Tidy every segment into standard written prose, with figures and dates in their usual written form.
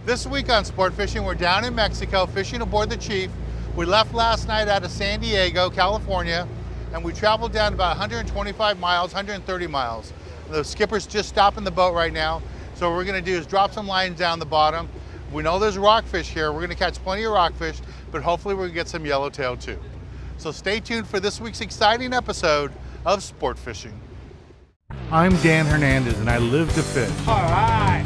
This week on Sport Fishing, we're down in Mexico fishing aboard the Chief. We left last night out of San Diego, California, and we traveled down about 125 miles, 130 miles. The skipper's just stopping the boat right now. So what we're gonna do is drop some lines down the bottom. We know there's rockfish here. We're gonna catch plenty of rockfish, but hopefully we're gonna get some yellowtail too. So stay tuned for this week's exciting episode of Sport Fishing. I'm Dan Hernandez and I live to fish. All right.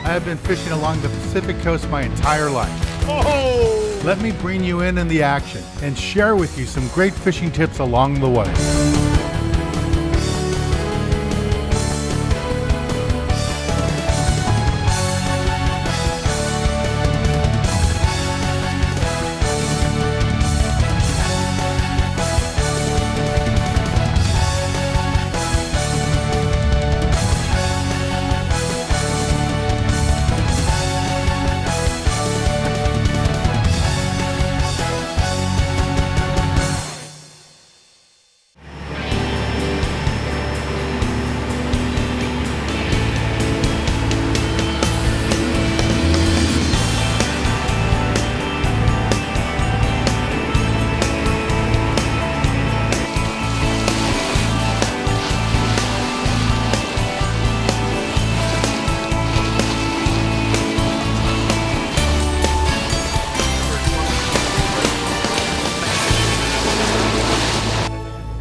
I have been fishing along the Pacific coast my entire life. Oh! Let me bring you in the action and share with you some great fishing tips along the way.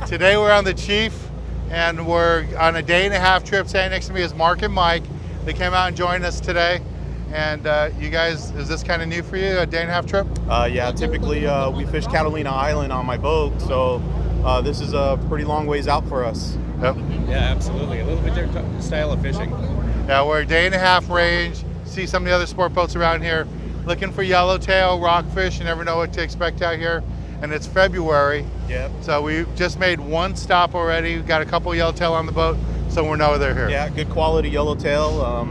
Today we're on the Chief and we're on a day-and-a-half trip. Standing next to me is Mark and Mike. They came out and joined us today. And you guys, is this kind of new for you, a day-and-a-half trip? Yeah, typically we fish Catalina Island on my boat, so this is a pretty long ways out for us. Yep. Yeah, absolutely. A little bit different style of fishing. Yeah, we're a day-and-a-half range. See some of the other sport boats around here looking for yellowtail, rockfish. You never know what to expect out here. And it's February. Yep. So we just made one stop already. We've got a couple yellowtail on the boat, so we know they're here. Yeah, good quality yellowtail.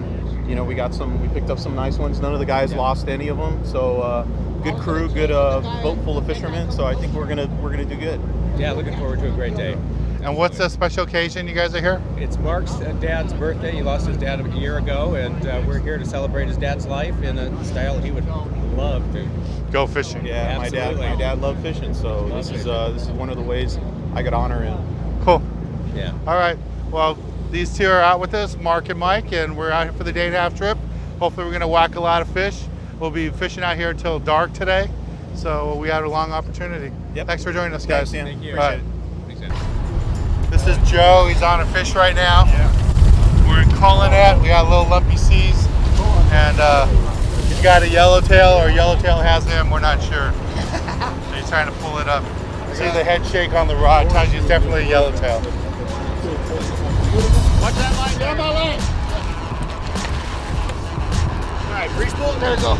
You know, we picked up some nice ones. None of the guys lost any of them. So good crew, good boat full of fishermen. So I think we're gonna do good. Yeah, looking forward to a great day. And what's the special occasion you guys are here? It's Mark's dad's birthday. He lost his dad a year ago, and we're here to celebrate his dad's life in a style he would love to. Go fishing. Yeah, Absolutely. my dad loved fishing, so this is one of the ways I could honor him. Cool. Yeah. All right. Well, these two are out with us, Mark and Mike, and we're out here for the day-and-a-half trip. Hopefully we're gonna whack a lot of fish. We'll be fishing out here until dark today, so we had a long opportunity. Yep. Thanks for joining us, guys. Thanks, Dan. Thank you. All right. Appreciate it. This is Joe. He's on a fish right now. Yeah. We're in Cullinet. We got little lumpy seas, and he's got a yellowtail, or yellowtail has him. We're not sure. So he's trying to pull it up. See the head shake on the rod. Tells you it's definitely a yellowtail. Watch that line down my leg. All right, breeze pull. There we go.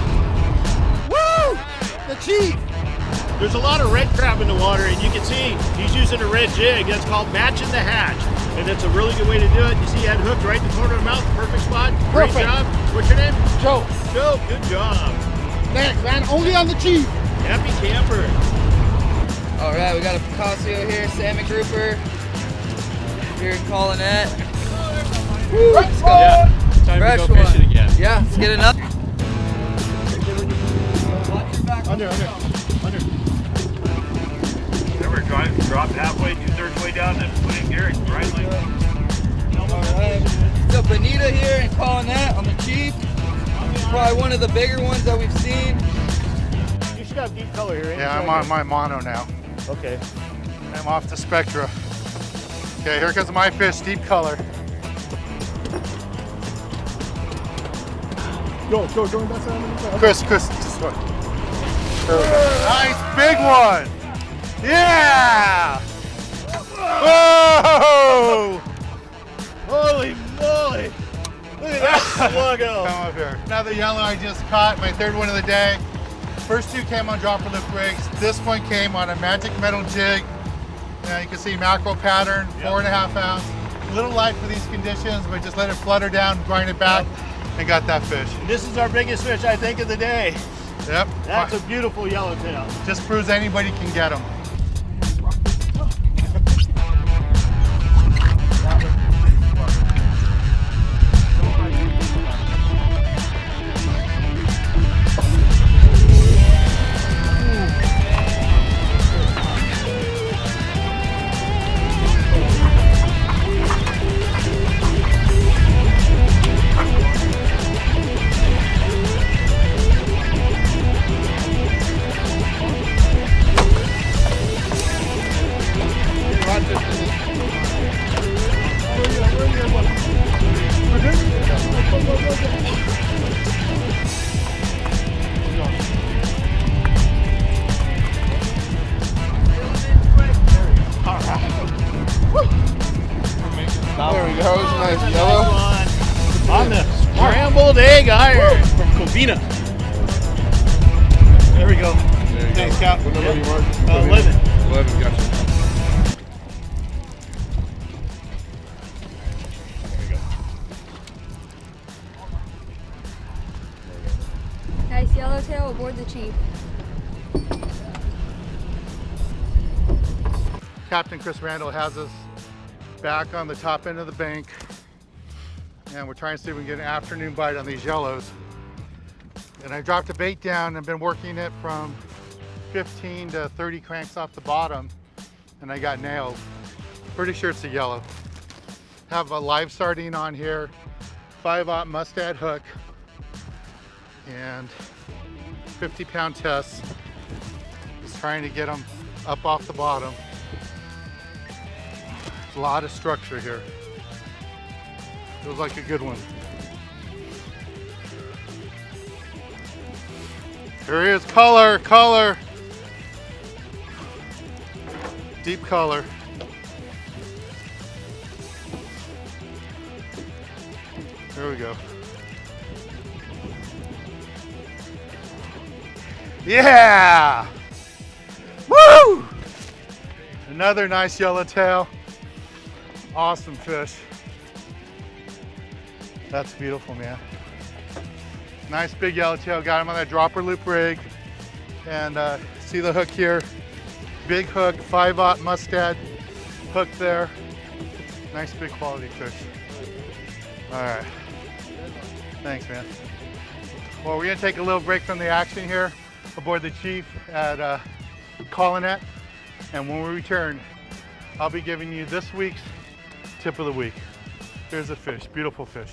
Woo! The Chief. There's a lot of red crab in the water, and you can see he's using a red jig. That's called matching the hatch, and that's a really good way to do it. You see, he had hooked right in the corner of the mouth, perfect spot. Great Perfect. job. What's your name? Joe, Joe. Good job. next, man. Only on the Chief. Happy camper. All right, we got a Picasso here, salmon grouper. Here in Cullinet. Woo, let's go. Yeah. Time Fresh to go one. fishing again. Yeah, let's get another. Under. Then we're driving, dropped halfway, 2/3 way down, then put in Garrett, right lane. All right. So bonita here in Cullinet on the Chief. Probably one of the bigger ones that we've seen. You should have deep color here. ain't Yeah, you? I'm on my mono now. Okay. I'm off the Spectra. Okay, here comes my fish, deep color. Go on that side. Chris, this one. Nice big one. Yeah! Whoa! Holy moly! Look at that sluggo. Come up here. Another yellow I just caught, my third one of the day. First two came on dropper lip rigs. This one came on a magic metal jig. You can see mackerel pattern, 4.5 ounce. A little light for these conditions, but just let it flutter down, grind it back, and got that fish. This is our biggest fish, I think, of the day. Yep. That's a beautiful yellowtail. Just proves anybody can get them. Covina. There we go. Thanks, Cap. What number you mark? 11. 11, gotcha. Nice yellowtail aboard the Chief. Captain Chris Randall has us back on the top end of the bank, and we're trying to see if we can get an afternoon bite on these yellows. And I dropped a bait down and been working it from 15 to 30 cranks off the bottom, and I got nailed. Pretty sure it's a yellow. Have a live sardine on here, 5/0 mustad hook, and 50-pound test. Just trying to get them up off the bottom. A lot of structure here. Feels like a good one. Here he is, color, color. Deep color. There we go. Yeah! Woo! Another nice yellowtail. Awesome fish. That's beautiful, man. Nice big yellowtail. Got him on that dropper loop rig. And see the hook here. Big hook, 5/0 mustad hook there. Nice big quality fish. All right. Thanks, man. Well, we're gonna take a little break from the action here aboard the Chief at Colinet. And when we return, I'll be giving you this week's tip of the week. Here's a fish, beautiful fish.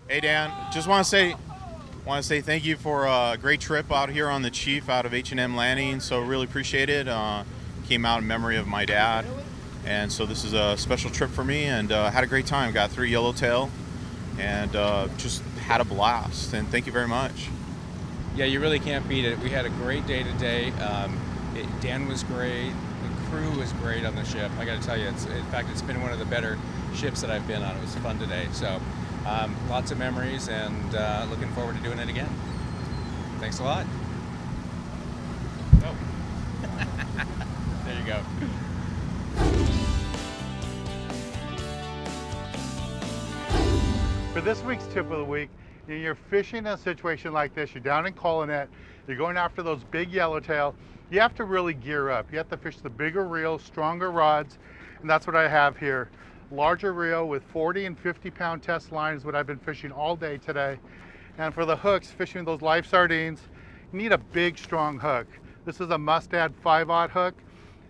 Hey Dan, just want to say thank you for a great trip out here on the Chief out of H&M Landing. So really appreciate it. Came out in memory of my dad, and so this is a special trip for me. And had a great time. Got 3 yellowtail, and just had a blast. And thank you very much. Yeah, you really can't beat it. We had a great day today. Dan was great. The crew was great on the ship. I got to tell you, in fact, it's been one of the better ships that I've been on. It was fun today. So. Lots of memories, and looking forward to doing it again. Thanks a lot. Oh. There you go. For this week's tip of the week, you're fishing in a situation like this, you're down in Colinet, you're going after those big yellowtail, you have to really gear up. You have to fish the bigger reels, stronger rods, and that's what I have here. Larger reel with 40 and 50-pound test line is what I've been fishing all day today. And for the hooks, fishing those live sardines, you need a big, strong hook. This is a Mustad 5/0 hook.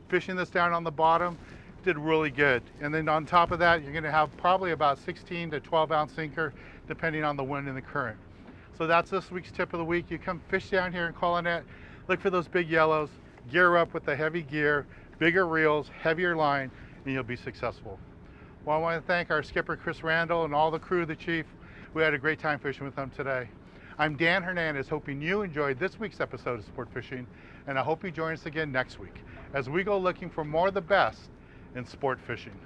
Fishing this down on the bottom did really good. And then on top of that, you're gonna have probably about 16 to 12-ounce sinker, depending on the wind and the current. So that's this week's tip of the week. You come fish down here in Colinet, look for those big yellows, gear up with the heavy gear, bigger reels, heavier line, and you'll be successful. Well, I want to thank our skipper, Chris Randall, and all the crew of the Chief. We had a great time fishing with them today. I'm Dan Hernandez, hoping you enjoyed this week's episode of Sport Fishing, and I hope you join us again next week as we go looking for more of the best in sport fishing.